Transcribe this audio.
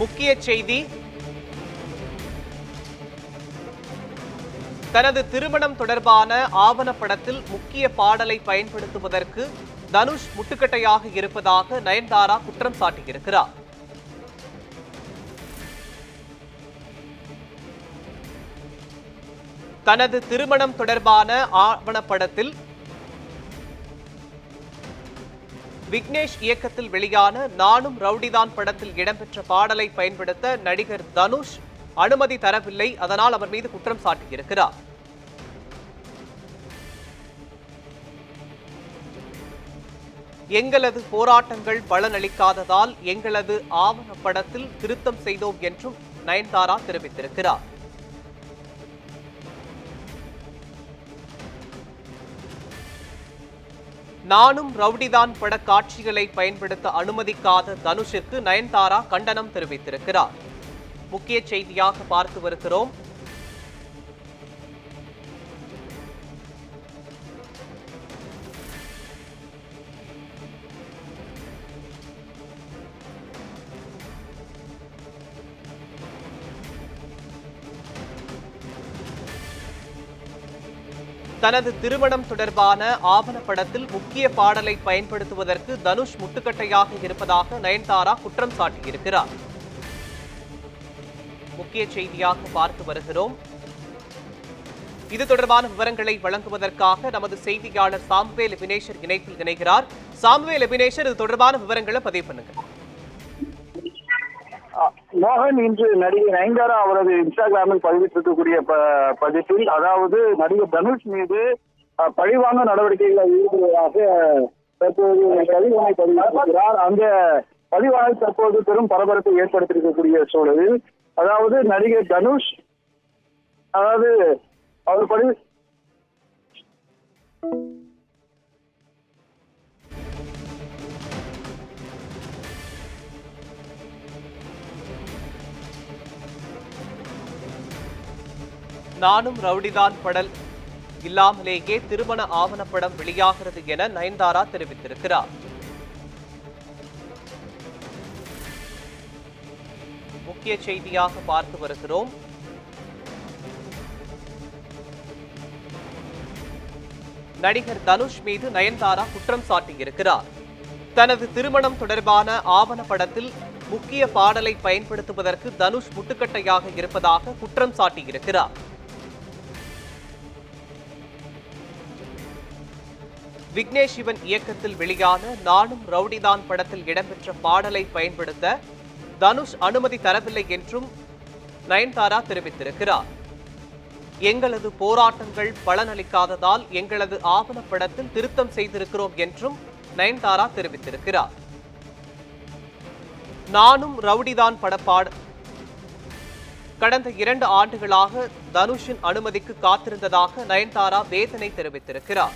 முக்கிய செய்தி, தனது திருமணம் தொடர்பான ஆவணப்படத்தில் முக்கிய பாடலை பயன்படுத்துவதற்கு தனுஷ் முட்டுக்கட்டையாக இருப்பதாக நயன்தாரா குற்றம் சாட்டியிருக்கிறார். தனது திருமணம் தொடர்பான ஆவணப்படத்தில் விக்னேஷ் இயக்கத்தில் வெளியான நானும் ரவுடிதான் படத்தில் இடம்பெற்ற பாடலை பயன்படுத்த நடிகர் தனுஷ் அனுமதி தரவில்லை. அதனால் அவர் மீது குற்றம் சாட்டியிருக்கிறார். எங்களது போராட்டங்கள் பலனளிக்காததால் எங்களது ஆவணப்படத்தில் திருத்தம் செய்தோம் என்றும் நயன்தாரா தெரிவித்திருக்கிறார். நானும் ரவுடிதான் பட காட்சிகளை பயன்படுத்த அனுமதிக்காத தனுஷிற்கு நயன்தாரா கண்டனம் தெரிவித்திருக்கிறார். முக்கிய செய்தியாக பார்த்து வருகிறோம். தனது திருமணம் தொடர்பான ஆவணப்படத்தில் முக்கிய பாடலை பயன்படுத்துவதற்கு தனுஷ் முட்டுக்கட்டையாக இருப்பதாக நயன்தாரா குற்றம் சாட்டியிருக்கிறார். முக்கிய செய்தியாக பார்த்து வருகிறோம். இது தொடர்பான விவரங்களை வழங்குவதற்காக நமது செய்தியாளர் சாமுவேல் எபினேஷர் இணைப்பில் இணைகிறார். சாமுவேல் எபினேஷர், இது தொடர்பான விவரங்களை பதிவு பண்ணுங்க. மோகன், இன்று நடிகர் நயன்தாரா அவரது இன்ஸ்டாகிராமில் பதிவிட்டிருக்கக்கூடிய பதிவில், அதாவது நடிகர் தனுஷ் மீது பழிவாங்க நடவடிக்கைகளில் ஈடுபடுவதாக தற்போது பதிவினை பதிவிட்டிருக்கிறார். அந்த பதிவானது தற்போது பெரும் பரபரப்பை ஏற்படுத்தியிருக்கக்கூடிய சூழலில், அதாவது நடிகர் தனுஷ் அவர் பதிவு நானும் ரவுடிதான் படல் இல்லாமலேயே திருமண ஆவணப்படம் வெளியாகிறது என நயன்தாரா தெரிவித்திருக்கிறார். முக்கிய செய்தியாக பார்த்து வருகிறோம். நடிகர் தனுஷ் மீது நயன்தாரா குற்றம் சாட்டியிருக்கிறார். தனது திருமணம் தொடர்பான ஆவணப்படத்தில் முக்கிய பாடலை பயன்படுத்துவதற்கு தனுஷ் முட்டுக்கட்டையாக இருப்பதாக குற்றம் சாட்டியிருக்கிறார். விக்னேஷ் சிவன் இயக்கத்தில் வெளியான நானும் ரவுடிதான் படத்தில் இடம்பெற்ற பாடலை பயன்படுத்த தனுஷ் அனுமதி தரவில்லை என்றும் நயன்தாரா தெரிவித்திருக்கிறார். எங்களது போராட்டங்கள் பலனளிக்காததால் எங்களது ஆவணப்படத்தில் திருத்தம் செய்திருக்கிறோம் என்றும் நயன்தாரா தெரிவித்திருக்கிறார். நானும் ரவுடிதான் கடந்த 2 ஆண்டுகளாக தனுஷின் அனுமதிக்கு காத்திருந்ததாக நயன்தாரா வேதனை தெரிவித்திருக்கிறார்.